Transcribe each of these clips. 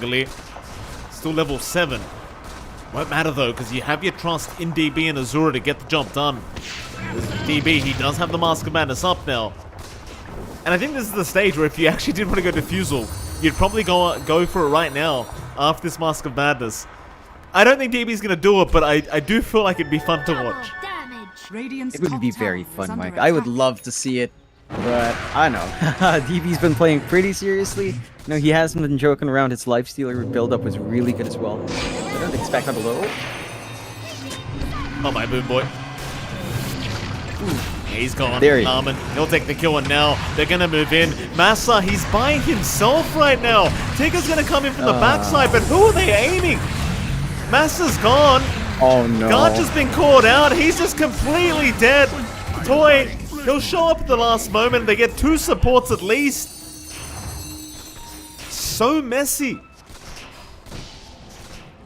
Angle. Still level 7. Won't matter though, because you have your trust in DB and Azura to get the job done. DB, he does have the Mask of Madness up now. And I think this is the stage where if you actually did want to go Diffusal, you'd probably go for it right now after this Mask of Madness. I don't think DB's going to do it, but I do feel like it'd be fun to watch. It would be very fun, Mike. I would love to see it, but I know. DB's been playing pretty seriously. No, he hasn't been joking around. His Lifestealer build-up was really good as well. I don't expect that below. Oh my Boom Boy. He's gone. There he is. Armin, he'll take the kill, and now they're gonna move in. Massa, he's by himself right now. Tigger's gonna come in from the backside, but who are they aiming? Massa's gone. Oh no. Garcha's been caught out. He's just completely dead. Toy, he'll show up at the last moment. They get 2 supports at least. So messy.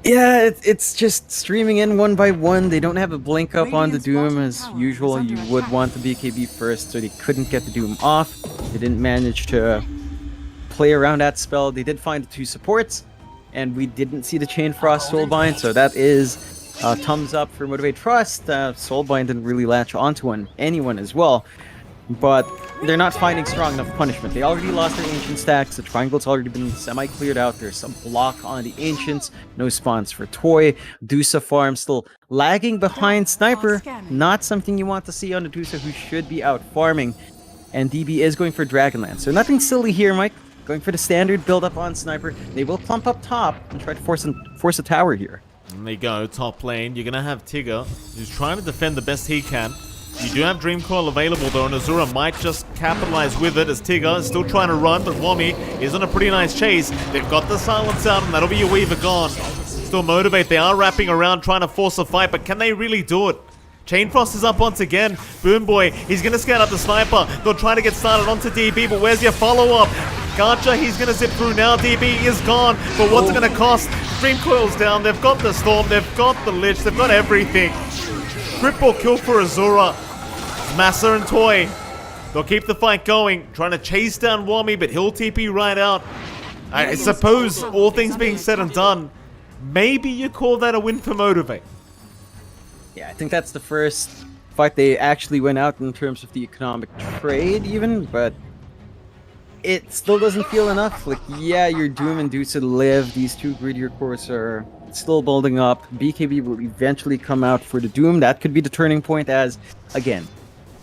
Yeah, it's just streaming in one by one. They don't have a blink up on the Doom as usual. You would want the BKB first, so they couldn't get the Doom off. They didn't manage to play around that spell. They did find the 2 supports, and we didn't see the Chain Frost Soulbind, so that is thumbs up for Motivate Trust. Soulbind didn't really latch onto anyone as well, but they're not finding strong enough punishment. They already lost their Ancient stacks. The triangle's already been semi-cleared out. There's some block on the Ancients. No spawns for Toy. Dusa farm still lagging behind Sniper. Not something you want to see on the Dusa, who should be out farming. And DB is going for Dragonlance. So nothing silly here, Mike. Going for the standard build-up on Sniper. They will plump up top and try to force a tower here. And they go, top lane. You're going to have Tigger, who's trying to defend the best he can. You do have Dream Coil available though, and Azura might just capitalize with it as Tigger is still trying to run, but Wami is on a pretty nice chase. They've got the silence out, and that'll be your Weaver gone. Still Motivate. They are wrapping around trying to force a fight, but can they really do it? Chain Frost is up once again. Boom Boy, he's going to scout out the Sniper. They'll try to get started onto DB, but where's your follow-up? Garcha, he's going to zip through now. DB is gone, but what's it going to cost? Dream Coil's down. They've got the Storm. They've got the Lich. They've got everything. Triple kill for Azura. Massa and Toy. They'll keep the fight going. Trying to chase down Wami, but he'll TP right out. I suppose, all things being said and done, maybe you call that a win for Motivate. Yeah, I think that's the first fight they actually went out in terms of the economic trade even, but it still doesn't feel enough. Like, yeah, your Doom and Dusa live. These 2 greedier cores are still building up. BKB will eventually come out for the Doom. That could be the turning point as, again,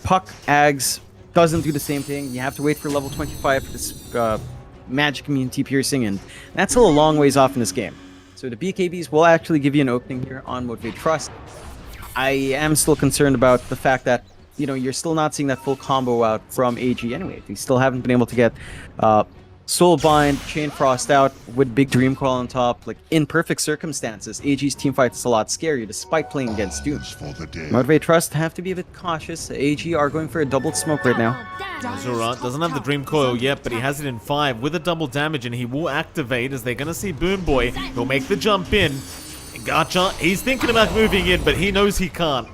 Puck Ags doesn't do the same thing. You have to wait for level 25 for this magic immunity piercing, and that's still a long ways off in this game. So the BKBs will actually give you an opening here on Motivate Trust. I am still concerned about the fact that, you know, you're still not seeing that full combo out from AG anyway. They still haven't been able to get Soulbind, Chain Frost out with big Dream Coil on top. Like, in perfect circumstances, AG's teamfight is a lot scarier despite playing against Doom. Motivate Trust have to be a bit cautious. AG are going for a doubled smoke right now. Azura doesn't have the Dream Coil yet, but he has it in 5 with a double damage, and he will activate as they're going to see Boom Boy. He'll make the jump in. Gacha, he's thinking about moving in, but he knows he can't.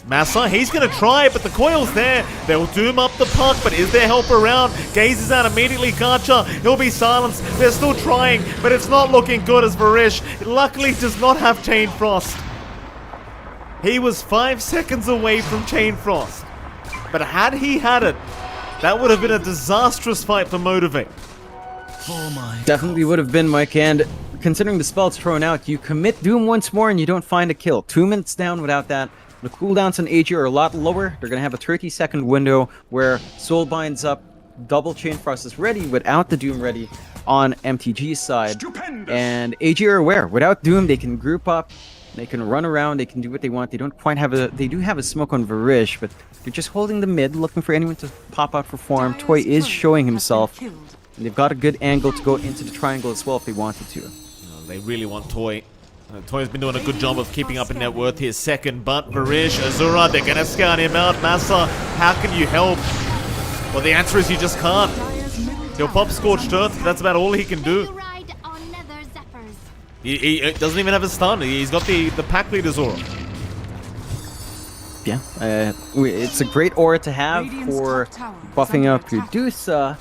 Massa, he's going to try, but the coil's there. They'll doom up the puck, but is there help around? Gazes out immediately. Gacha, he'll be silenced. They're still trying, but it's not looking good as Varish luckily does not have Chain Frost. He was 5 seconds away from Chain Frost. But had he had it, that would have been a disastrous fight for Motivate. Oh my. Definitely would have been, Mike, and considering the spell's thrown out, you commit Doom once more and you don't find a kill. 2 minutes down without that. The cooldowns on AG are a lot lower. They're going to have a 30-second window where Soulbind's up, double Chain Frost is ready without the Doom ready on MTG's side. Stupendous. And AG are aware, without Doom, they can group up, they can run around, they can do what they want. They don't quite have a... They do have a smoke on Varish, but they're just holding the mid, looking for anyone to pop out for farm. Toy is showing himself. And they've got a good angle to go into the triangle as well if they wanted to. They really want Toy. Toy's been doing a good job of keeping up in net worth here second, but Varish, Azura, they're going to scout him out. Massa, how can you help? Well, the answer is you just can't. He'll pop Scorched Earth, but that's about all he can do. He doesn't even have a stun. He's got the pack leader's aura. Yeah, it's a great aura to have for buffing up your Dusa,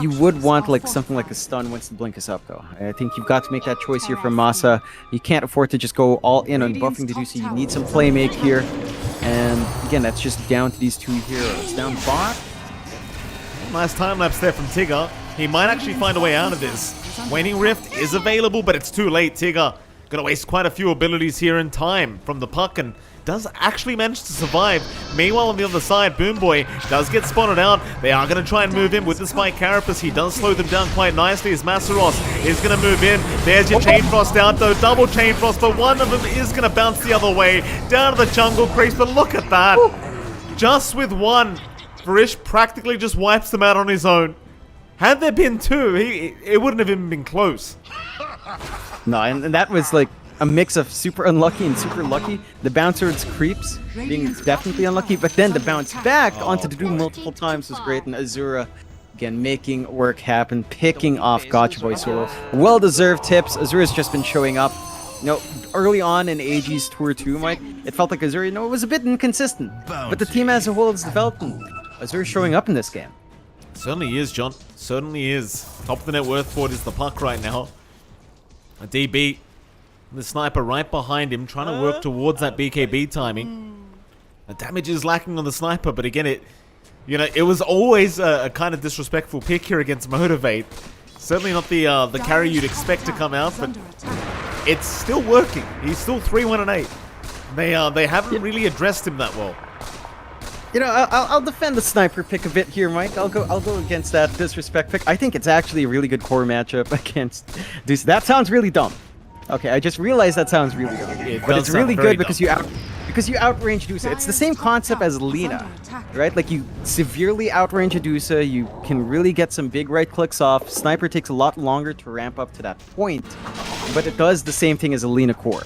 You would want like something like a stun once the blink is up, though. I think you've got to make that choice here from Masa. You can't afford to just go all in on buffing the DPC. You need some playmake here. And again, that's just down to these two heroes. Down bot. Nice time lapse there from Tigger. He might actually find a way out of this. Waning Rift is available, but it's too late. Tigger gonna waste quite a few abilities here in time from the puck and does actually manage to survive. Meanwhile, on the other side, Boomboy does get spotted out. They are going to try and move in with the Spike Carapace. He does slow them down quite nicely as Masaros is going to move in. There's your Chain Frost out though, double Chain Frost, but one of them is going to bounce the other way down to the jungle crease. But look at that. Just with one, Varish practically just wipes them out on his own. Had there been two, it wouldn't have even been close. No, and that was like a mix of super unlucky and super lucky. The bouncer's creeps being definitely unlucky, but then the bounce back onto the Doom multiple times was great, and Azura again making work happen, picking off Gotcha Boy solo. Well-deserved tips. Azura's just been showing up. You know, early on in AG's Tour 2, Mike, it felt like Azura, it was a bit inconsistent, but the team as a whole is developing. Azura's showing up in this game. Certainly is, John. Certainly is. Top of the net worth for it is the puck right now. A DB. The sniper right behind him, trying to work towards that BKB timing. The damage is lacking on the sniper, but again, it was always a kind of disrespectful pick here against Motivate. Certainly not the carry you'd expect to come out, but it's still working. He's still 3-1-8. They haven't really addressed him that well. You know, I'll defend the sniper pick a bit here, Mike. I'll go against that disrespect pick. I think it's actually a really good core matchup against Deuce. That sounds really dumb. Okay, I just realized that sounds really dumb. But it's really good because you outrange Dusa. It's the same concept as Lina, right? Like you severely outrange a Dusa, you can really get some big right clicks off. Sniper takes a lot longer to ramp up to that point, but it does the same thing as a Lina core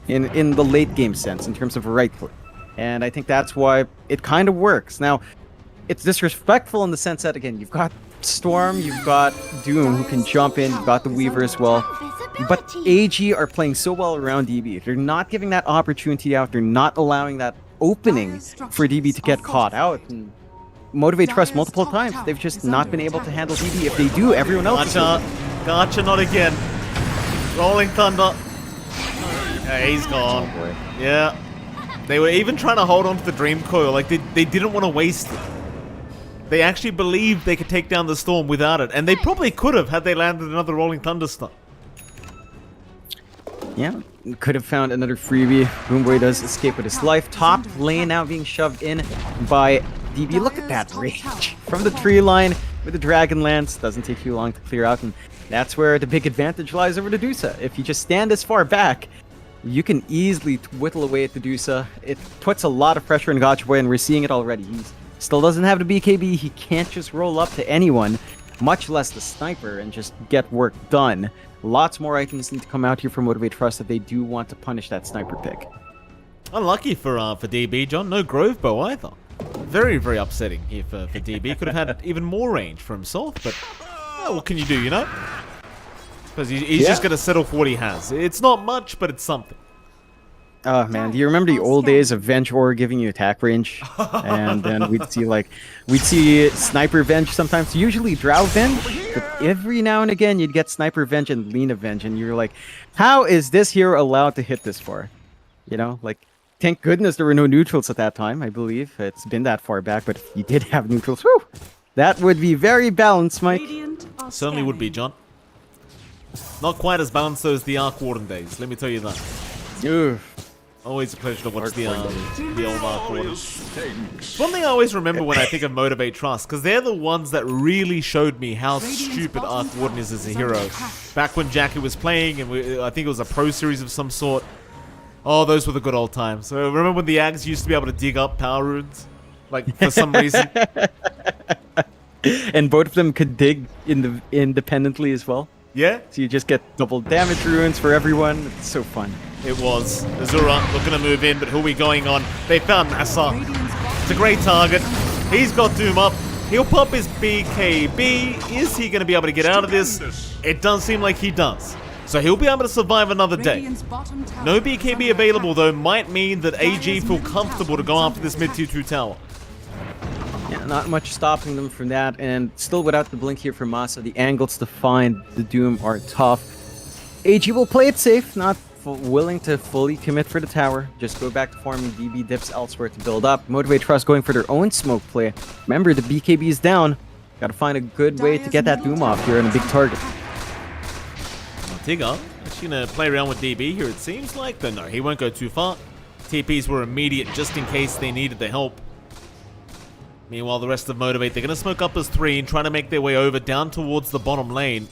in the late game sense in terms of a right click. And I think that's why it kind of works. Now, it's disrespectful in the sense that, again, you've got Storm, you've got Doom who can jump in, you've got the Weaver as well. But AG are playing so well around DB. They're not giving that opportunity out. They're not allowing that opening for DB to get caught out. And Motivate Trust multiple times. They've just not been able to handle DB. If they do, everyone else Gotcha, not again. Rolling Thunder. Yeah, he's gone. Oh boy. Yeah. They were even trying to hold on to the Dream Coil. Like, they didn't want to waste it. They actually believed they could take down the Storm without it. And they probably could have had they landed another Rolling Thunder stun. Yeah, could have found another freebie. Boomboy does escape with his life. Top lane now being shoved in by DB. Look at that range from the tree line with the Dragon Lance. Doesn't take you long to clear out, and that's where the big advantage lies over the Dusa. If you just stand this far back, you can easily whittle away at the Dusa. It puts a lot of pressure on Gotcha Boy, and we're seeing it already. He still doesn't have the BKB. He can't just roll up to anyone, much less the sniper, and just get work done. Lots more items need to come out here for Motivate Trust if they do want to punish that sniper pick. Unlucky for DB, John. No Grove Bow either. Very, very upsetting here for DB. Could have had even more range for himself, but what can you do, you know? Because he's just going to settle for what he has. It's not much, but it's something. Oh man, do you remember the old days of Venge Ore giving you attack range? And then we'd see Sniper Venge sometimes, usually Drow Venge, but every now and again you'd get Sniper Venge and Lina Venge, and you're like, how is this hero allowed to hit this far? You know, like, thank goodness there were no neutrals at that time, I believe. It's been that far back, but if you did have neutrals, whew, that would be very balanced, Mike. Certainly would be, John. Not quite as balanced though as the Arc Warden days, let me tell you that. Oof. Always a pleasure to watch the old Arc Warden. One thing I always remember when I think of Motivate Trust, because they're the ones that really showed me how stupid Arc Warden is as a hero. Back when Jackie was playing, and I think it was a pro series of some sort. Oh, those were the good old times. So remember when the Ags used to be able to dig up power runes? Like, for some reason. And both of them could dig independently as well. Yeah? So you just get double damage runes for everyone. It's so fun. It was. Azura looking to move in, but who are we going on? They found Nasa. It's a great target. He's got Doom up. He'll pop his BKB. Is he going to be able to get out of this? It does seem like he does. So he'll be able to survive another day. No BKB available, though, might mean that AG feel comfortable to go after this mid-tier 2 tower. Yeah, not much stopping them from that, and still without the blink here from Masa, the angles to find the Doom are tough. AG will play it safe, not willing to fully commit for the tower. Just go back to farming DB dips elsewhere to build up. Motivate Trust going for their own smoke play. Remember, the BKB is down. Gotta find a good way to get that Doom off here on a big target. Tigger actually gonna play around with DB here, it seems like, but no, he won't go too far. TPs were immediate just in case they needed the help. Meanwhile, the rest of Motivate, they're gonna smoke up as 3 and try to make their way over down towards the bottom lane.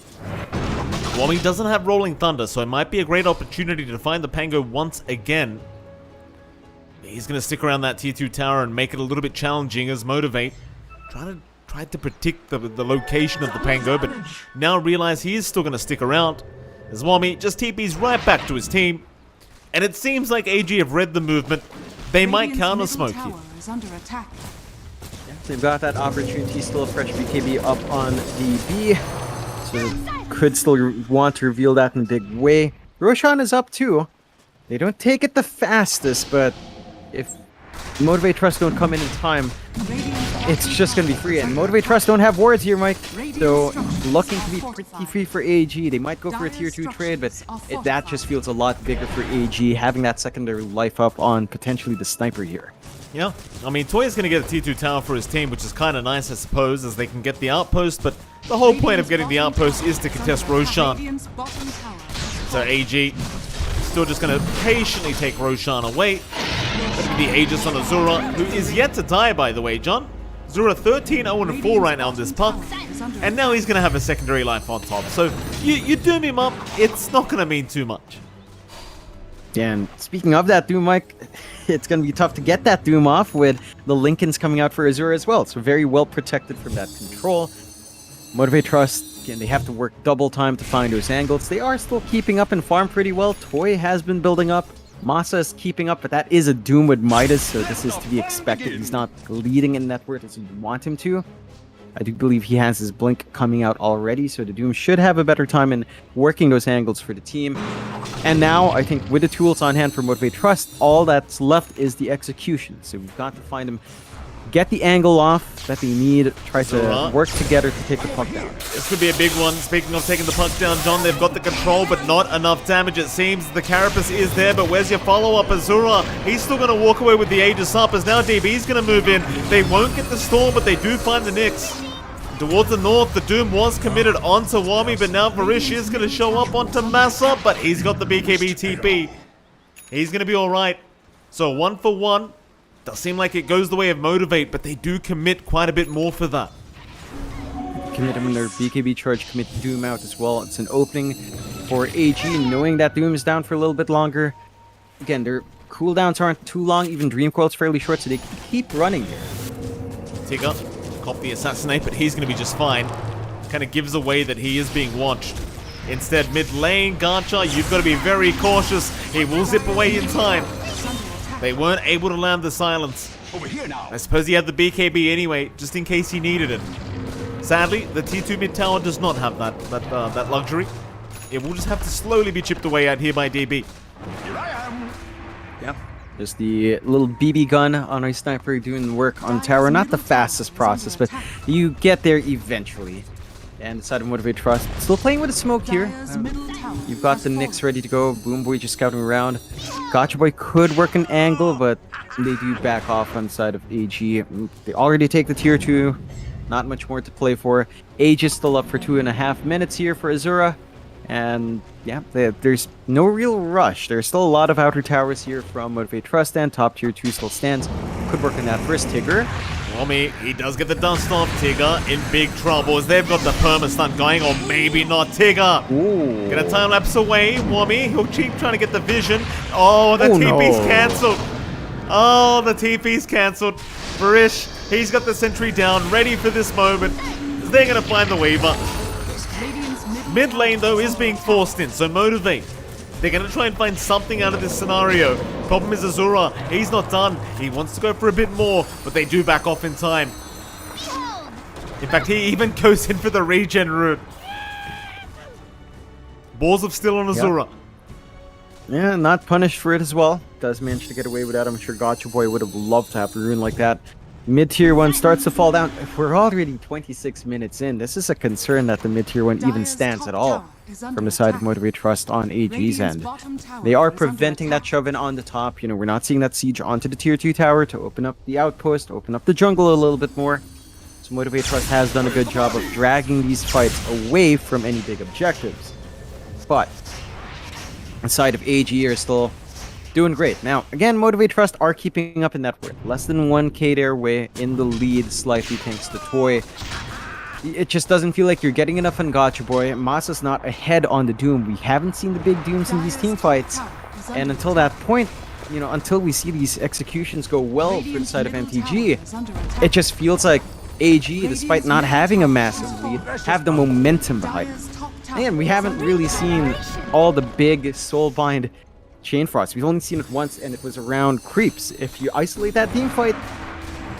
Wami doesn't have Rolling Thunder, so it might be a great opportunity to find the Pango once again. He's gonna stick around that tier 2 tower and make it a little bit challenging as Motivate try to predict the location of the Pango, but now realize he is still gonna stick around. As Wami just TPs right back to his team. And it seems like AG have read the movement. They might counter smoke here. They've got that opportunity, still a fresh BKB up on DB. So could still want to reveal that in a big way. Roshan is up too. They don't take it the fastest, but if Motivate Trust don't come in time, it's just going to be free. And Motivate Trust don't have wards here, Mike. So looking to be pretty free for AG. They might go for a tier 2 trade, but that just feels a lot bigger for AG, having that secondary life up on potentially the sniper here. Yeah, I mean, Toya's going to get a tier 2 tower for his team, which is kind of nice, I suppose, as they can get the outpost, but the whole point of getting the outpost is to contest Roshan. So AG still just going to patiently take Roshan away. That'll be the Aegis on Azura, who is yet to die, by the way, John. Azura 13-0-4 right now on this puck, and now he's going to have a secondary life on top. So you doom him up, it's not going to mean too much. Yeah, and speaking of that Doom, Mike, it's going to be tough to get that Doom off with the Lincolns coming out for Azura as well. So very well protected from that control. Motivate Trust, again, they have to work double time to find those angles. They are still keeping up and farm pretty well. Toy has been building up. Masa is keeping up, but that is a Doom with Midas, so this is to be expected. He's not leading in net worth as you want him to. I do believe he has his blink coming out already, so the Doom should have a better time in working those angles for the team. And now, I think with the tools on hand for Motivate Trust, all that's left is the execution. So we've got to find him, get the angle off that they need, try to work together to take the puck down. This could be a big one. Speaking of taking the puck down, John, they've got the control, but not enough damage, it seems. The Carapace is there, but where's your follow-up? Azura, he's still going to walk away with the Aegis up, as now DB's going to move in. They won't get the Storm, but they do find the Nyx. Towards the north, the Doom was committed onto Wami, but now Varish is going to show up onto Massa, but he's got the BKB TP. He's going to be alright. So 1 for 1. Does seem like it goes the way of Motivate, but they do commit quite a bit more for that. Commit him in their BKB charge, commit Doom out as well. It's an opening for AG, knowing that Doom is down for a little bit longer. Again, their cooldowns aren't too long, even Dream Coil's fairly short, so they can keep running here. Tigger, cop the assassinate, but he's going to be just fine. Kind of gives away that he is being watched. Instead, mid lane, Garcha, you've got to be very cautious. He will zip away in time. They weren't able to land the silence. Over here now. I suppose he had the BKB anyway, just in case he needed it. Sadly, the T2 mid tower does not have that luxury. It will just have to slowly be chipped away at here by DB. Here I am. Yep. Just the little BB gun on a sniper doing work on tower. Not the fastest process, but you get there eventually. And inside of Motivate Trust, still playing with the smoke here. You've got the Nyx ready to go. Boom Boy just scouting around. Gotcha Boy could work an angle, but they do back off on the side of AG. They already take the tier 2. Not much more to play for. Age is still up for 2.5 minutes here for Azura. And yeah, there's no real rush. There's still a lot of outer towers here from Motivate Trust, and top tier 2 still stands. Could work on that first Tigger. Wami, he does get the dust off. Tigger in big trouble as they've got the perma-stun going, or maybe not. Tigger Ooh. get a time lapse away. Wami, he'll keep trying to get the vision. Oh, the TP's cancelled. Oh, the TP's cancelled. Barish, he's got the sentry down, ready for this moment. They're going to find the Weaver. Mid lane, though, is being forced in, so Motivate. They're going to try and find something out of this scenario. Problem is Azura, he's not done. He wants to go for a bit more, but they do back off in time. In fact, he even goes in for the regen route. Balls of Steel on Azura. Yep. Yeah, not punished for it as well. Does manage to get away with that. I'm sure Gotcha Boy would have loved to have a rune like that. Mid-tier 1 starts to fall down. If we're already 26 minutes in, this is a concern that the mid-tier 1 even stands at all from the side of Motivate Trust on AG's end. They are preventing that shove-in on the top. You know, we're not seeing that siege onto the tier 2 tower to open up the outpost, open up the jungle a little bit more. So Motivate Trust has done a good job of dragging these fights away from any big objectives. But the side of AG are still doing great. Now, again, Motivate Trust are keeping up in net worth. Less than 1k their way in the lead, slightly thanks to Toy. It just doesn't feel like you're getting enough on Gotcha Boy. Masa's not ahead on the Doom. We haven't seen the big Dooms in these team fights. And until that point, you know, until we see these executions go well for the side of MTG, it just feels like AG, despite not having a massive lead, have the momentum behind it. And we haven't really seen all the big Soulbind Chain Frost. We've only seen it once, and it was around creeps. If you isolate that team fight,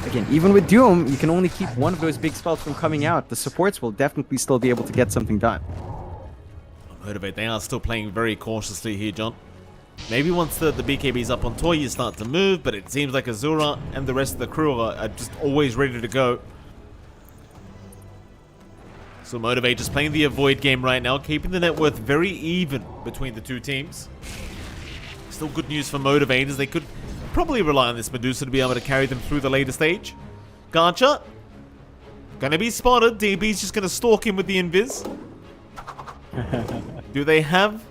again, even with Doom, you can only keep one of those big spells from coming out. The supports will definitely still be able to get something done. Motivate, they are still playing very cautiously here, John. Maybe once the BKB's up on Toy, you start to move, but it seems like Azura and the rest of the crew are just always ready to go. So Motivate just playing the avoid game right now, keeping the net worth very even between the two teams. Still good news for Motivate, as they could probably rely on this Medusa to be able to carry them through the later stage. Gotcha. Gonna be spotted. DB's just gonna stalk him with the invis. Do they have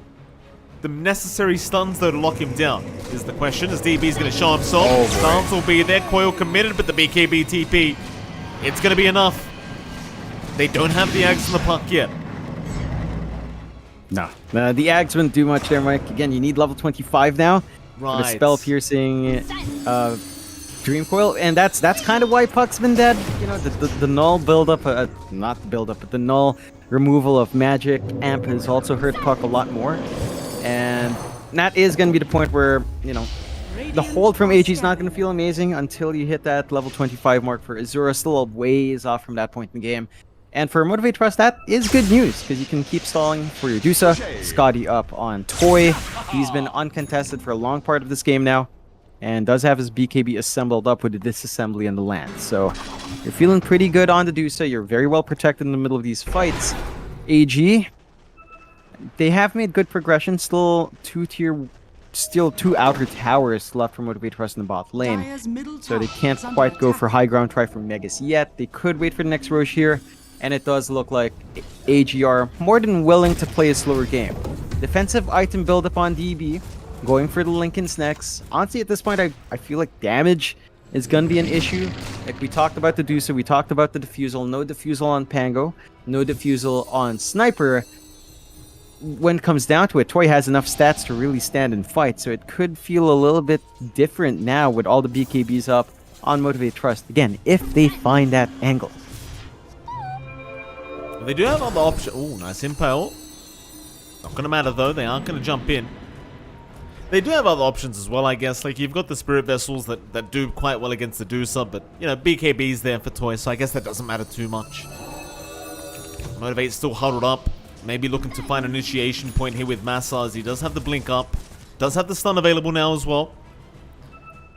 the necessary stuns though to lock him down? Is the question, as DB's gonna show himself. Stance will be there, coil committed, but the BKB TP, it's gonna be enough. They don't have the Ags in the puck yet. No. The Ags wouldn't do much there, Mike. Again, you need level 25 now. Right. For the spell piercing Dream Coil, and that's kind of why Puck's been dead. You know, the null build-up, not the build-up, but the null removal of magic amp has also hurt Puck a lot more. And that is going to be the point where, you know, the hold from AG is not going to feel amazing until you hit that level 25 mark for Azura. Still a ways off from that point in the game. And for Motivate Trust, that is good news, because you can keep stalling for your Dusa. Scotty up on Toy. He's been uncontested for a long part of this game now, and does have his BKB assembled up with the disassembly in the land. So you're feeling pretty good on the Dusa. You're very well protected in the middle of these fights. AG, they have made good progression. Still two outer towers left for Motivate Trust in the bot lane. So they can't quite go for high ground try from Megas yet. They could wait for the next Roche here. And it does look like AG are more than willing to play a slower game. Defensive item build-up on DB, going for the Linken's next. Honestly, at this point, I feel like damage is going to be an issue. Like, we talked about the Dusa, we talked about the Diffusal. No Diffusal on Pango, no Diffusal on Sniper. When it comes down to it, Toy has enough stats to really stand and fight, so it could feel a little bit different now with all the BKBs up on Motivate Trust. Again, if they find that angle. They do have other options. Oh, nice impale. Not gonna matter though, they aren't gonna jump in. They do have other options as well, I guess. Like, you've got the Spirit Vessels that do quite well against the Dusa, but, you know, BKB's there for Toy, so I guess that doesn't matter too much. Motivate's still huddled up. Maybe looking to find an initiation point here with Massa, as he does have the blink up. Does have the stun available now as well.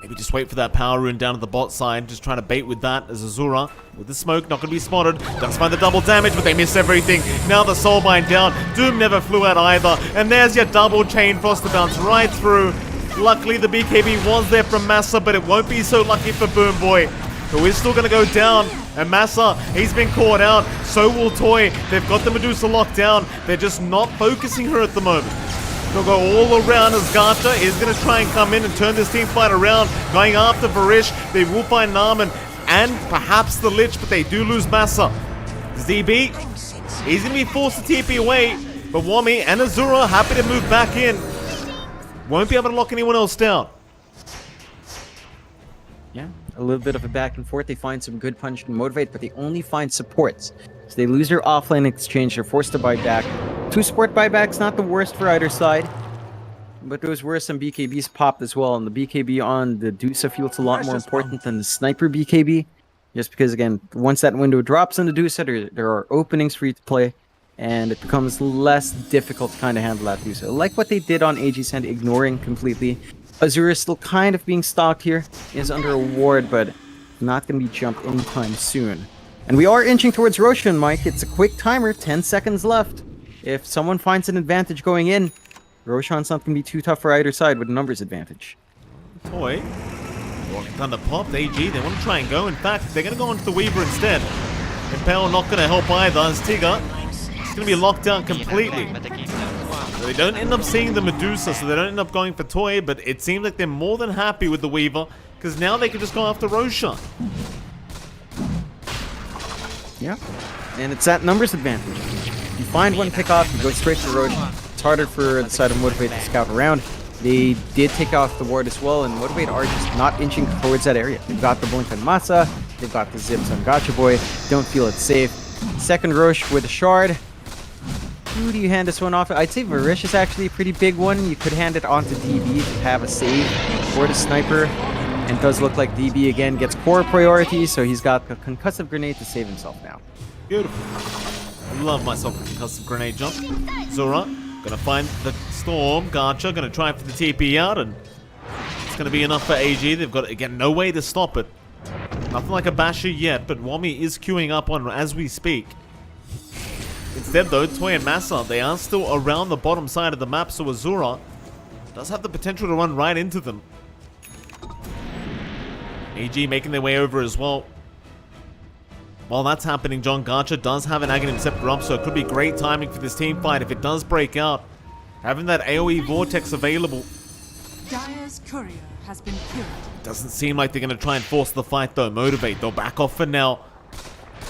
Maybe just wait for that power rune down to the bot side. Just trying to bait with that as Azura. With the smoke, not going to be spotted. Does find the double damage, but they miss everything. Now the Soulbind down. Doom never flew out either. And there's your double chain frost to bounce right through. Luckily, the BKB was there from Massa, but it won't be so lucky for Boom Boy, who is still going to go down. And Massa, he's been caught out. So will Toy. They've got the Medusa locked down. They're just not focusing her at the moment. They'll go all around as Gata is going to try and come in and turn this team fight around. Going after Varish. They will find Narman and perhaps the Lich, but they do lose Massa. ZB, he's going to be forced to TP away, but Wami and Azura happy to move back in. Won't be able to lock anyone else down. Yeah, a little bit of a back and forth. They find some good punch and motivate, but they only find supports. So they lose their offlane exchange. They're forced to buy back. 2 support buybacks, not the worst for either side. But those were some BKBs popped as well. And the BKB on the Dusa feels a lot more important than the Sniper BKB. Just because, again, once that window drops on the Dusa, there are openings for you to play. And it becomes less difficult to kind of handle that Dusa. Like what they did on AG's end, ignoring completely. Azura is still kind of being stalked here. Is under a ward, but not going to be jumped anytime soon. And we are inching towards Roshan, Mike. It's a quick timer, 10 seconds left. If someone finds an advantage going in, Roshan's not going to be too tough for either side with a numbers advantage. Toy. Walking down the pop, AG, they want to try and go. In fact, they're going to go onto the Weaver instead. Impel not going to help either as Tigger is going to be locked down completely. So they don't end up seeing the Medusa, so they don't end up going for Toy, but it seems like they're more than happy with the Weaver, because now they can just go after Roshan. Yeah, and it's that numbers advantage. You find one pick off, you go straight to Roshan. It's harder for the side of Motivate to scout around. They did take off the ward as well, and Motivate are just not inching towards that area. They've got the Blink on Masa, they've got the Zips on Gotcha Boy, don't feel it's safe. Second Rosh with a Shard. Who do you hand this one off? I'd say Varish is actually a pretty big one. You could hand it on to DB to have a save for the Sniper. And it does look like DB again gets core priority, so he's got a concussive grenade to save himself now. Beautiful. I love myself a concussive grenade jump. Zora gonna find the Storm. Gotcha gonna try for the TP out, and it's gonna be enough for AG. They've got, again, no way to stop it. Nothing like a basher yet, but Wami is queuing up on as we speak. Instead, though, Toy and Massa, they are still around the bottom side of the map, so Azura does have the potential to run right into them. AG making their way over as well. While that's happening, John Gotcha does have an Aghanim Scepter up, so it could be great timing for this team fight if it does break out. Having that AoE Vortex available. Dire's courier has been killed. Doesn't seem like they're going to try and force the fight, though. Motivate, they'll back off for now.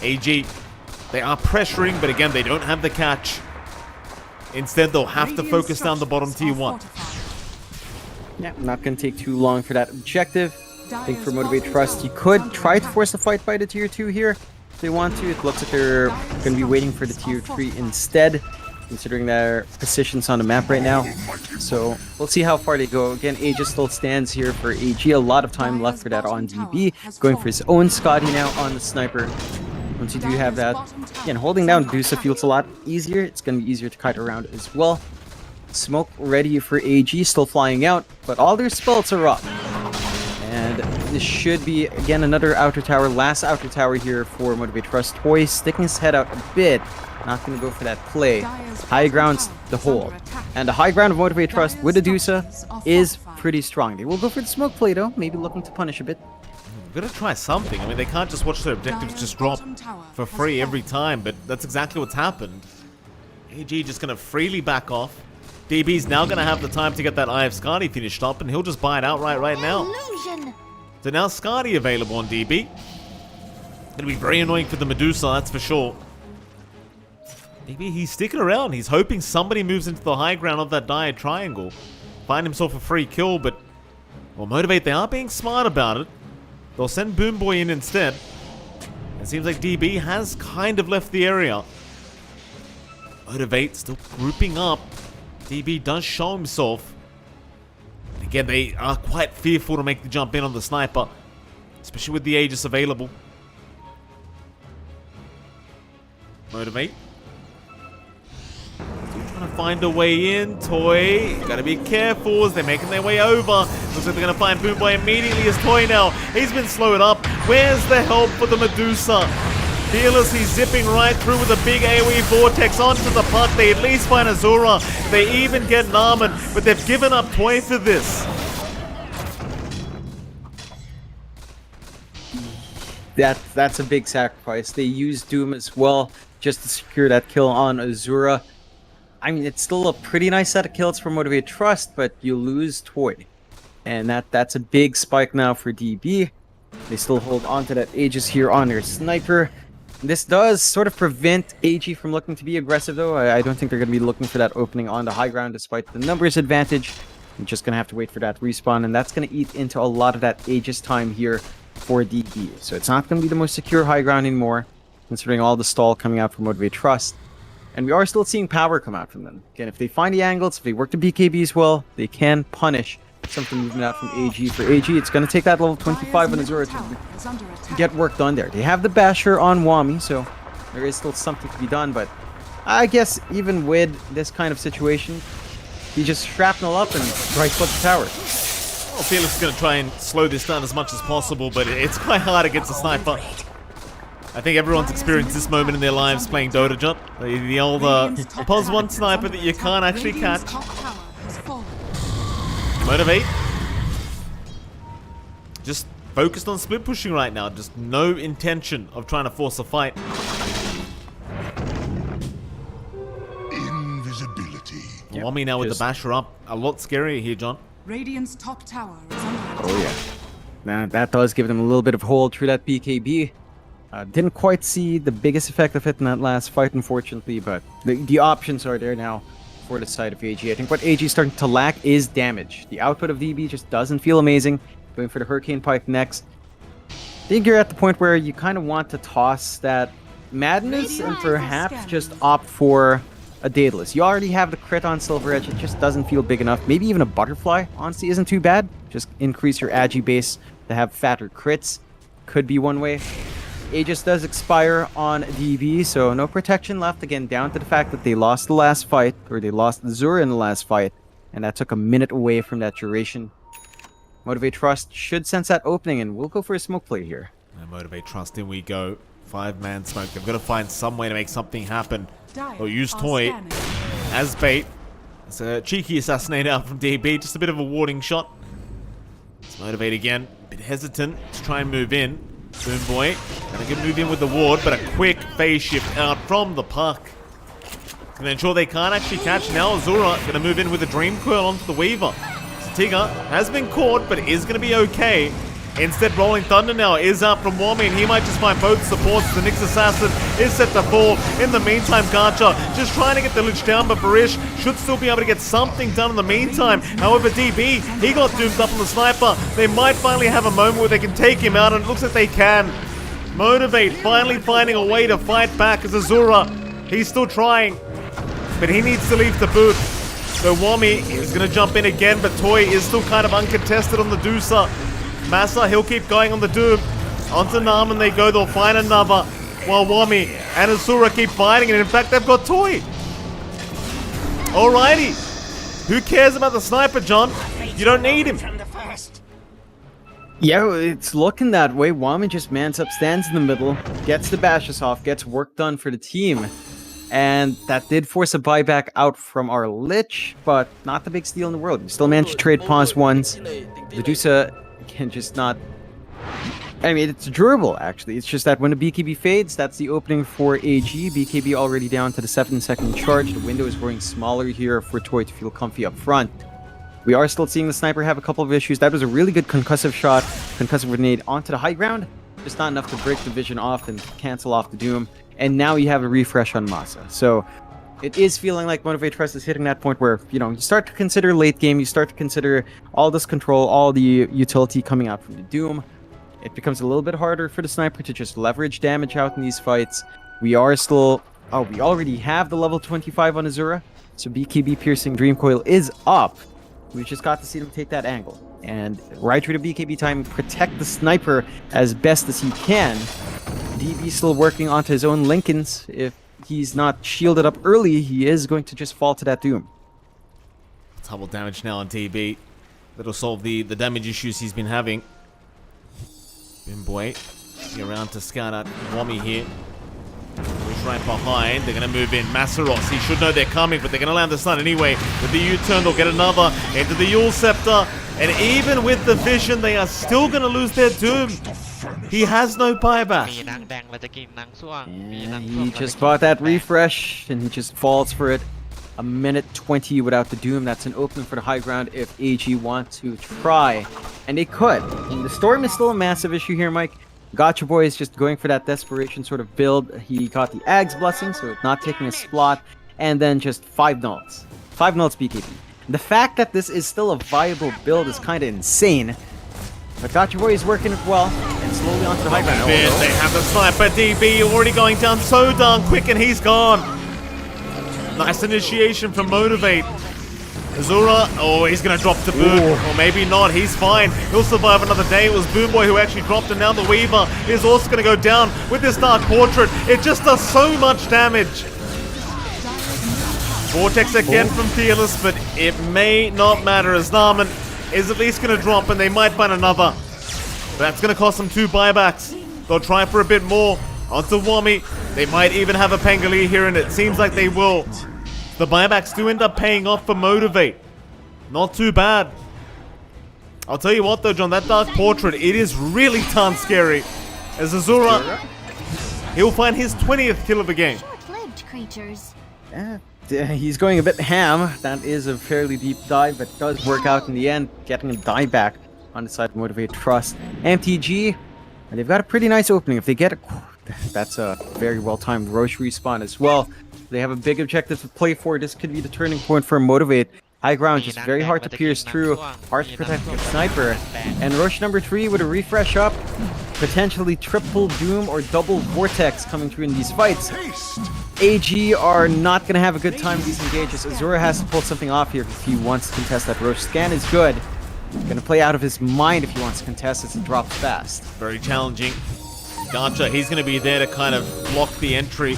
AG, they are pressuring, but again, they don't have the catch. Instead, they'll have to focus down the bottom tier 1. Yeah, not going to take too long for that objective. I think for Motivate Trust, you could try to force the fight by the tier 2 here if they want to. It looks like they're going to be waiting for the tier 3 instead, considering their positions on the map right now. So we'll see how far they go. Again, Aegis still stands here for AG. A lot of time left for that on DB. Going for his own Scotty now on the Sniper. Once you do have that, again, holding down Dusa feels a lot easier. It's going to be easier to kite around as well. Smoke ready for AG, still flying out, but all their spells are up. And this should be, again, another outer tower, last outer tower here for Motivate Trust. Toy sticking his head out a bit, not going to go for that play. High ground's the hold. And the high ground of Motivate Trust with the Dusa is pretty strong. They will go for the smoke play though, maybe looking to punish a bit. We're gonna try something. I mean, they can't just watch their objectives just drop for free every time, but that's exactly what's happened. AG just gonna freely back off. DB's now gonna have the time to get that Eye of Scotty finished up, and he'll just buy it outright right now. So now Scotty available on DB. Gonna be very annoying for the Medusa, that's for sure. Maybe he's sticking around. He's hoping somebody moves into the high ground of that dire triangle. Find himself a free kill, but... well, Motivate, they are being smart about it. They'll send Boom Boy in instead. It seems like DB has kind of left the area. Motivate still grouping up. DB does show himself. Again, they are quite fearful to make the jump in on the Sniper, especially with the Aegis available. Motivate. Still trying to find a way in. Toy, gotta be careful as they're making their way over. Looks like they're gonna find Boom Boy immediately as Toy now. He's been slowed up. Where's the help for the Medusa? Fearless, he's zipping right through with a big AoE Vortex onto the puck. They at least find Azura. They even get Narman, but they've given up Toy for this. That's a big sacrifice. They used Doom as well just to secure that kill on Azura. I mean, it's still a pretty nice set of kills for Motivate Trust, but you lose Toy. And that's a big spike now for DB. They still hold on to that Aegis here on their Sniper. This does sort of prevent AG from looking to be aggressive, though. I don't think they're going to be looking for that opening on the high ground despite the numbers advantage. You're just going to have to wait for that respawn, and that's going to eat into a lot of that Aegis time here for DB. So it's not going to be the most secure high ground anymore, considering all the stall coming out from Motivate Trust. And we are still seeing power come out from them. Again, if they find the angles, if they work the BKBs well, they can punish something moving out from AG. For AG, it's going to take that level 25 on Azura to get work done there. They have the Basher on Wami, so there is still something to be done, but I guess even with this kind of situation, you just shrapnel up and right-click the tower. Well, Felix is going to try and slow this down as much as possible, but it's quite hard against a sniper. I think everyone's experienced this moment in their lives playing Dota, John. The old pause one sniper that you can't actually catch. Motivate. Just focused on split pushing right now. Just no intention of trying to force a fight. Invisibility. Wami now with the basher up. A lot scarier here, John. Radiant's top tower is under attack. Oh yeah. Now that does give them a little bit of hold through that BKB. Didn't quite see the biggest effect of it in that last fight, unfortunately, but the options are there now for the side of AG. I think what AG is starting to lack is damage. The output of DB just doesn't feel amazing. Going for the Hurricane Pike next. I think you're at the point where you kind of want to toss that Madness and perhaps just opt for a Daedalus. You already have the crit on Silver Edge. It just doesn't feel big enough. Maybe even a Butterfly, honestly, isn't too bad. Just increase your Agi base to have fatter crits. Could be one way. Aegis does expire on DB, so no protection left. Again, down to the fact that they lost the last fight, or they lost Zura in the last fight, and that took a minute away from that duration. Motivate Trust should sense that opening, and we'll go for a smoke play here. And Motivate Trust, in we go. 5-man smoke. They've got to find some way to make something happen. Or use Toy as bait. It's a cheeky assassinate out from DB, just a bit of a warding shot. Let's Motivate again. A bit hesitant to try and move in. Boom Boy, gonna move in with the ward, but a quick phase shift out from the puck. Gonna ensure they can't actually catch now. Azura gonna move in with a Dream Coil onto the Weaver. Tiga has been caught, but is gonna be okay. Instead, Rolling Thunder now is out from Wami, and he might just find both supports. The Nyx Assassin is set to fall. In the meantime, Garcha just trying to get the Lich down, but Barish should still be able to get something done in the meantime. However, DB, he got doomed up on the sniper. They might finally have a moment where they can take him out, and it looks like they can. Motivate finally finding a way to fight back as Azura. He's still trying, but he needs to leave the boot. So Wami is going to jump in again, but Toy is still kind of uncontested on the Deucer. Massa, he'll keep going on the Doom. Onto Nam and they go, they'll find another. While Wami and Azura keep fighting, and in fact, they've got Toy. Alrighty. Who cares about the sniper, John? You don't need him. Yeah, it's looking that way. Wami just mans up, stands in the middle, gets the bashes off, gets work done for the team. And that did force a buyback out from our Lich, but not the big steal in the world. We still managed to trade pause ones. The Dusa can just not... I mean, it's durable, actually. It's just that when the BKB fades, that's the opening for AG. BKB already down to the 7-second charge. The window is growing smaller here for Toy to feel comfy up front. We are still seeing the sniper have a couple of issues. That was a really good concussive shot, concussive grenade onto the high ground. Just not enough to break the vision off and cancel off the Doom. And now you have a refresh on Massa. So it is feeling like Motivate Trust is hitting that point where, you know, you start to consider late game, you start to consider all this control, all the utility coming out from the Doom. It becomes a little bit harder for the sniper to just leverage damage out in these fights. We are still... Oh, we already have the level 25 on Azura. So BKB Piercing Dream Coil is up. We just got to see them take that angle. And right through the BKB time, protect the sniper as best as he can. DB still working onto his own Lincolns. If he's not shielded up early, he is going to just fall to that Doom. Double damage now on DB. That'll solve the damage issues he's been having. Boy, around to scout out Wami here. He's right behind. They're going to move in. Massaros, he should know they're coming, but they're going to land the stun anyway. With the U-turn, they'll get another into the Yule Scepter. And even with the vision, they are still going to lose their Doom. He has no buyback. Yeah, he just bought that refresh, and he just falls for it. A minute 20 without the Doom. That's an opening for the high ground if AG want to try. And they could. And the Storm is still a massive issue here, Mike. Gotcha Boy is just going for that desperation sort of build. He got the Ag's Blessing, so not taking a Splot. And then just 5 nulls. 5 nulls BKB. The fact that this is still a viable build is kind of insane. But Gotcha Boy is working it well, and slowly onto the high ground. They have the sniper. DB already going down so darn quick, and he's gone. Nice initiation from Motivate. Azura, oh, he's going to drop to boot. Or maybe not, he's fine. He'll survive another day. It was Boom Boy who actually dropped, and now the Weaver is also going to go down with this Dark Portrait. It just does so much damage. Vortex again from Fearless, but it may not matter as Narman is at least going to drop, and they might find another. That's going to cost them 2 buybacks. They'll try for a bit more. Onto Wami. They might even have a Pengali here, and it seems like they will. The buybacks do end up paying off for Motivate. Not too bad. I'll tell you what though, John, that Dark Portrait, it is really darn scary. As Azura, he'll find his 20th kill of the game. Short-lived creatures. Yeah, he's going a bit ham. That is a fairly deep dive, but does work out in the end, getting a dive back on the side of Motivate Trust. MTG, and they've got a pretty nice opening. If they get it, that's a very well-timed Roche respawn as well. They have a big objective to play for. This could be the turning point for Motivate. High ground, just very hard to pierce through. Hard to protect the sniper. And Roche number 3 with a refresh up. Potentially triple Doom or double Vortex coming through in these fights. AG are not going to have a good time with these engages. Azura has to pull something off here if he wants to contest that. Roche scan is good. Going to play out of his mind if he wants to contest as it drops fast. Very challenging. Gacha, he's going to be there to kind of block the entry.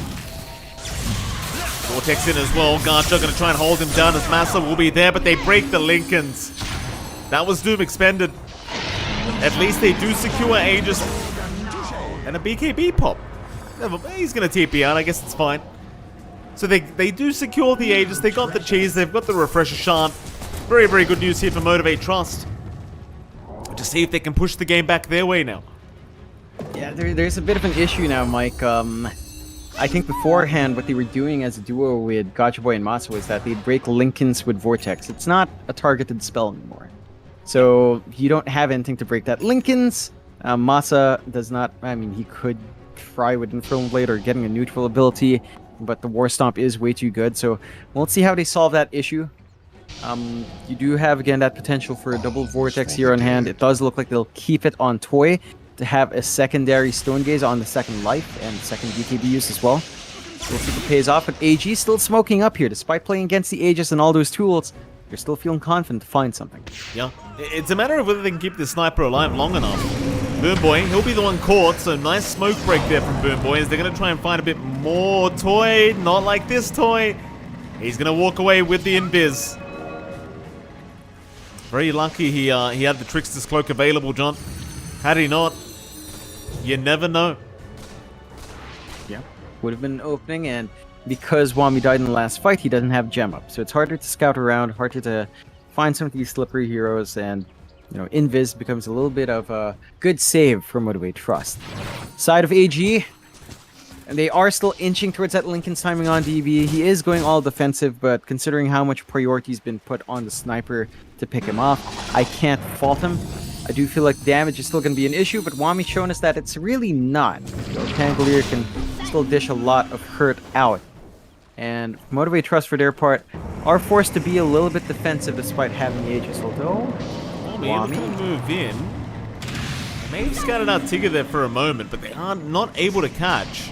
Vortex in as well. Gacha going to try and hold him down as Massa will be there, but they break the Lincolns. That was Doom expended. At least they do secure Aegis and a BKB pop. He's going to TP out, I guess it's fine. So they do secure the Aegis. They got the cheese. They've got the Refresher Shant. Very, very good news here for Motivate Trust. To see if they can push the game back their way now. Yeah, there's a bit of an issue now, Mike. I think beforehand what they were doing as a duo with Gacha Boy and Masa was that they'd break Lincolns with Vortex. It's not a targeted spell anymore. So you don't have anything to break that. Lincolns, Masa does not, I mean, he could try with Infernal Blade or getting a neutral ability, but the War Stomp is way too good. So let's see how they solve that issue. You do have, again, that potential for a double Vortex here on hand. It does look like they'll keep it on Toy to have a secondary Stone Gaze on the second life and second BKB use as well. We'll see if it pays off, but AG still smoking up here. Despite playing against the Aegis and all those tools, they're still feeling confident to find something. Yeah, it's a matter of whether they can keep the sniper alive long enough. Boom Boy, he'll be the one caught, so nice smoke break there from Boom Boy as they're going to try and find a bit more Toy. Not like this Toy. He's going to walk away with the Invis. Very lucky he had the Trickster's Cloak available, John. Had he not, you never know. Yeah, would have been an opening, and because Wami died in the last fight, he doesn't have gem up, so it's harder to scout around, harder to find some of these slippery heroes, and you know, Invis becomes a little bit of a good save for Motivate Trust. Side of AG, and they are still inching towards that Lincoln's timing on DB. He is going all defensive, but considering how much priority's been put on the sniper to pick him off, I can't fault him. I do feel like damage is still going to be an issue, but Wami's shown us that it's really not. So Tangolier can still dish a lot of hurt out. And Motivate Trust, for their part, are forced to be a little bit defensive despite having the Aegis. Although, Wami can move in. They may have scouted out Tigger there for a moment, but they are not able to catch.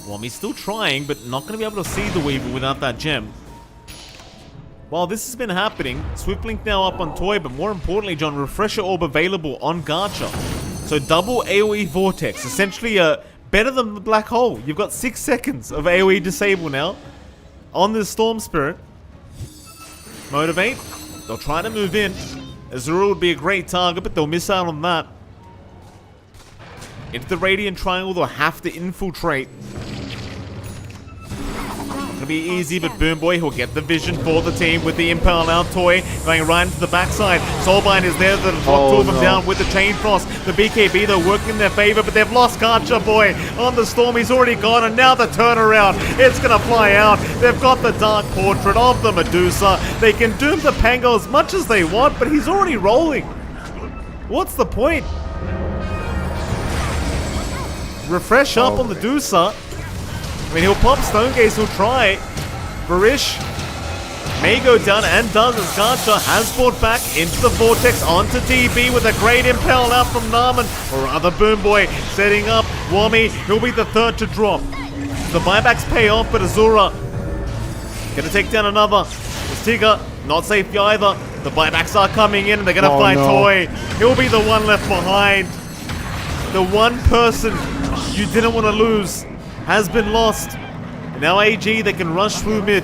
Wami's still trying, but not going to be able to see the Weaver without that gem. While this has been happening, Swiftlink now up on Toy, but more importantly, John, Refresher Orb available on Gacha. So double AoE Vortex, essentially better than the Black Hole. You've got 6 seconds of AoE disable now on the Storm Spirit. Motivate, they'll try to move in. Azura would be a great target, but they'll miss out on that. Into the Radiant Triangle, they'll have to infiltrate. Gonna be easy, but Boom Boy, he'll get the vision for the team with the Impale out Toy going right into the backside. Soulbind is there to lock two of them down with the Chain Frost. The BKB, they're working in their favor, but they've lost Gacha Boy on the Storm. He's already gone, and now the turnaround. It's gonna fly out. They've got the Dark Portrait of the Medusa. They can doom the Pango as much as they want, but he's already rolling. What's the point? Refresh up on the Medusa. I mean, he'll pop Stone Gaze, he'll try. Barish may go down and does as Gacha has brought back into the Vortex onto DB with a great Impale out from Narman, or rather Boom Boy setting up Wami. He'll be the third to drop. The buybacks pay off, but Azura gonna take down another. It's Tigger, not safety either. The buybacks are coming in and they're gonna find Toy. He'll be the one left behind. The one person you didn't want to lose has been lost. And now AG, they can rush through mid.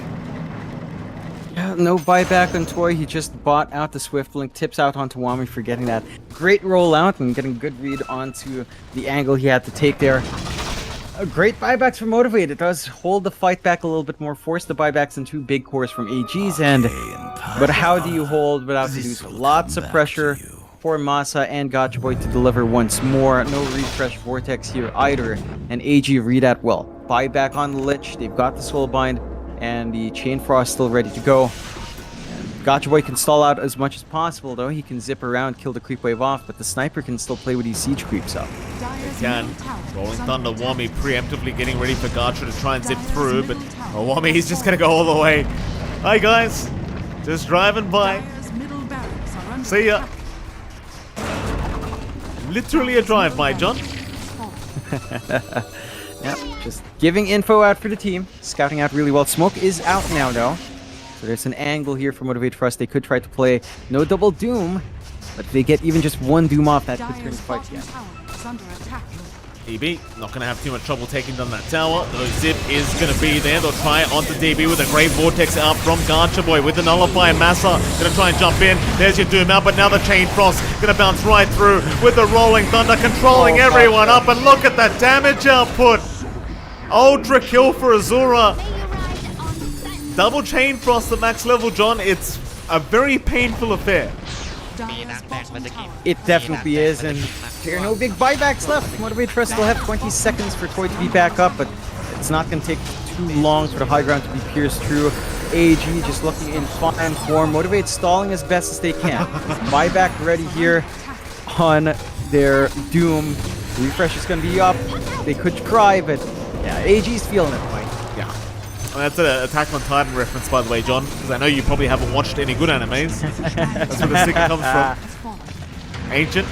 Yeah, no buyback on Toy. He just bought out the Swift Link, tips out onto Wami for getting that great rollout and getting a good read onto the angle he had to take there. A great buybacks for Motivate. It does hold the fight back a little bit more, force the buybacks in 2 big cores from AGs, but how do you hold without the lots of pressure for Masa and Gotcha Boy to deliver once more. No refresh Vortex here either, and AG read that well. Buyback on the Lich, they've got the Soulbind, and the Chain Frost still ready to go. Gotcha Boy can stall out as much as possible, though. He can zip around, kill the creep wave off, but the sniper can still play with these siege creeps up. Again, Rolling Thunder, Wami preemptively getting ready for Gotcha to try and zip through, but Wami, he's just gonna go all the way. Hi guys, just driving by. See ya. Literally a drive-by, John. Yep, just giving info out for the team. Scouting out really well. Smoke is out now, though. So there's an angle here for Motivate for us. They could try to play no double Doom, but if they get even just 1 Doom off, that could turn the fight again. DB not going to have too much trouble taking down that tower. Though Zip is going to be there. They'll try it onto DB with a great Vortex out from Gotcha Boy with the Nullify. Massa going to try and jump in. There's your Doom out, but now the Chain Frost going to bounce right through with the Rolling Thunder, controlling everyone up. And look at that damage output. Ultra kill for Azura. Double Chain Frost at max level, John. It's a very painful affair. It definitely is, and there are no big buybacks left. Motivate Trust still have 20 seconds for Toy to be back up, but it's not going to take too long for the high ground to be pierced through. AG just looking in fine form. Motivate stalling as best as they can. Buyback ready here on their Doom. Refresh is going to be up. They could try, but yeah, AG's feeling it, Mike. Yeah. And that's an Attack on Titan reference, by the way, John, because I know you probably haven't watched any good animes. That's where the sticker comes from. Ancient.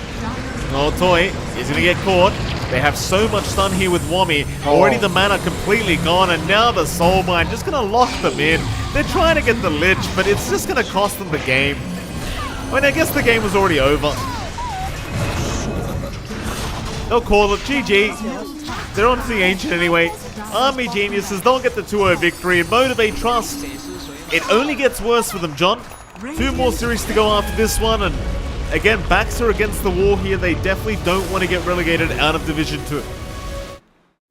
Oh, Toy is going to get caught. They have so much stun here with Wami. Already the mana completely gone, and now the Soulbind just going to lock them in. They're trying to get the Lich, but it's just going to cost them the game. I mean, I guess the game was already over. They'll call it GG. They're on to the Ancient anyway. Army Geniuses don't get the 2-0 victory, and Motivate Trust. It only gets worse for them, John. 2 more series to go after this one, and again, backs are against the wall here. They definitely don't want to get relegated out of Division 2.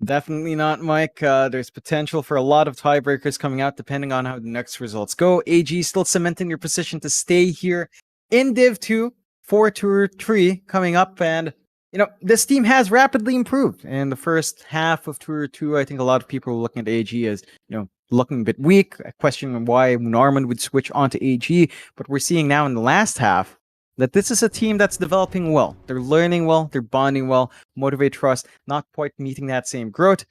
Definitely not, Mike. There's potential for a lot of tiebreakers coming out depending on how the next results go. AG still cementing your position to stay here in Div 2 for Tour 3 coming up, and you know, this team has rapidly improved. In the first half of Tour 2, I think a lot of people were looking at AG as, you know, looking a bit weak, questioning why Norman would switch onto AG. But we're seeing now in the last half that this is a team that's developing well. They're learning well, they're bonding well. Motivate Trust not quite meeting that same growth.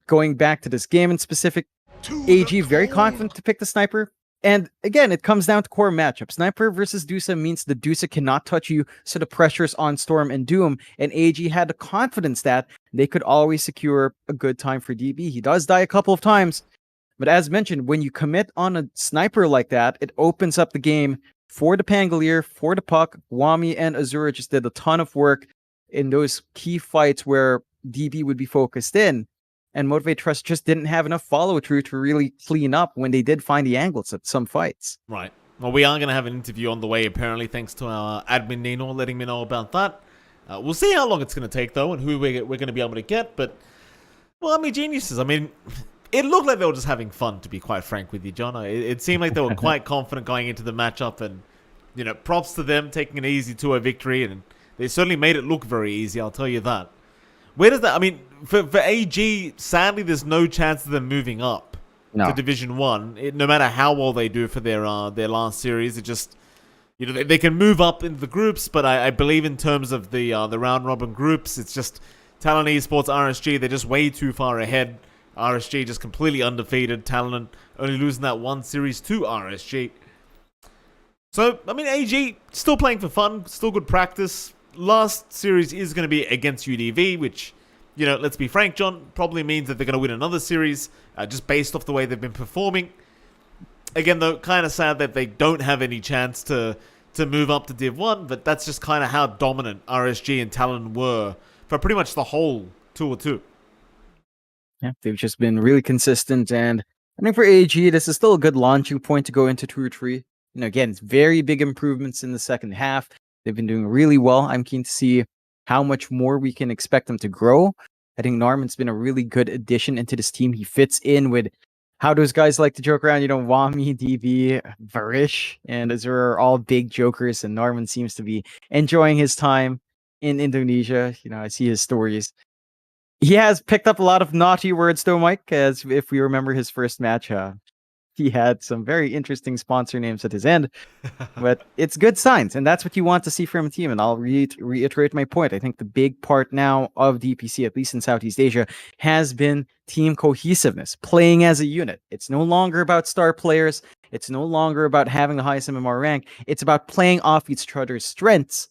Going back to this game in specific, AG very confident to pick the sniper. And again, it comes down to core matchup. Sniper versus Dusa means the Dusa cannot touch you, so the pressure's on Storm and Doom. And AG had the confidence that they could always secure a good time for DB. He does die a couple of times, but as mentioned, when you commit on a sniper like that, it opens up the game for the Pangolier, for the Puck. Wami and Azura just did a ton of work in those key fights where DB would be focused in. And Motivate Trust just didn't have enough follow-through to really clean up when they did find the angles at some fights. Right. Well, we are going to have an interview on the way, apparently, thanks to our admin Nino letting me know about that. We'll see how long it's going to take, though, and who we're going to be able to get. But, well, I mean, Geniuses. I mean, it looked like they were just having fun, to be quite frank with you, John. It seemed like they were quite confident going into the matchup, and, you know, props to them taking an easy 2-0 victory, and they certainly made it look very easy, I'll tell you that. Where does that, I mean, for AG, sadly, there's no chance of them moving up to Division 1. No matter how well they do for their last series, it just, you know, they can move up into the groups, but I believe in terms of the round-robin groups, it's just Talon Esports, RSG, they're just way too far ahead. RSG just completely undefeated. Talon only losing that one series to RSG. So, I mean, AG, still playing for fun, still good practice. Last series is going to be against UDV, which, you know, let's be frank, John, probably means that they're going to win another series, just based off the way they've been performing. Again, though, kind of sad that they don't have any chance to move up to Div 1, but that's just kind of how dominant RSG and Talon were for pretty much the whole Tour 2. Yeah, they've just been really consistent, and I think for AG, this is still a good launching point to go into Tier 3. Again, it's very big improvements in the second half. They've been doing really well. I'm keen to see how much more we can expect them to grow. I think Norman's been a really good addition into this team. He fits in with how those guys like to joke around. Wami, DB, Varish, and Azura are all big jokers, and Norman seems to be enjoying his time in Indonesia. I see his stories. He has picked up a lot of naughty words, though, Mike, as if we remember his first match. He had some very interesting sponsor names at his end, but it's good signs, and that's what you want to see from a team. And I'll reiterate my point. I think the big part now of DPC, at least in Southeast Asia, has been team cohesiveness, playing as a unit. It's no longer about star players. It's no longer about having the highest MMR rank. It's about playing off each other's strengths,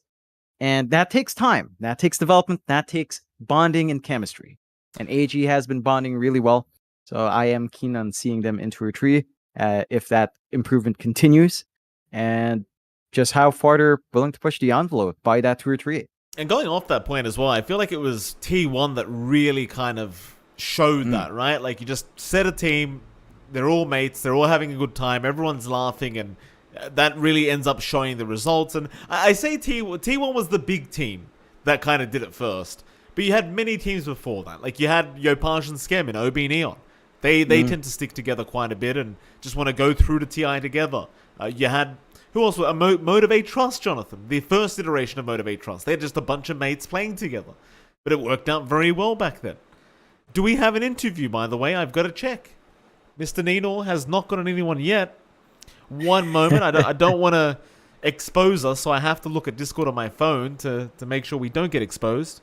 and that takes time. That takes development. That takes bonding and chemistry. And AG has been bonding really well, so I am keen on seeing them into a tree. If that improvement continues, and just how far they're willing to push the envelope by that 2 or 3. And going off that point as well, I feel like it was T1 that really kind of showed that, right? Like, you just set a team, they're all mates, they're all having a good time, everyone's laughing, and that really ends up showing the results. And I say T1 was the big team that kind of did it first, but you had many teams before that. Like, you had Yopaj and Skem and OB Neon. They tend to stick together quite a bit and just want to go through to TI together. You had, who else? Motivate Trust, Jonathan. The first iteration of Motivate Trust. They're just a bunch of mates playing together. But it worked out very well back then. Do we have an interview, by the way? I've got to check. Mr. Nino has not gotten anyone yet. One moment. I don't want to expose us, so I have to look at Discord on my phone to make sure we don't get exposed.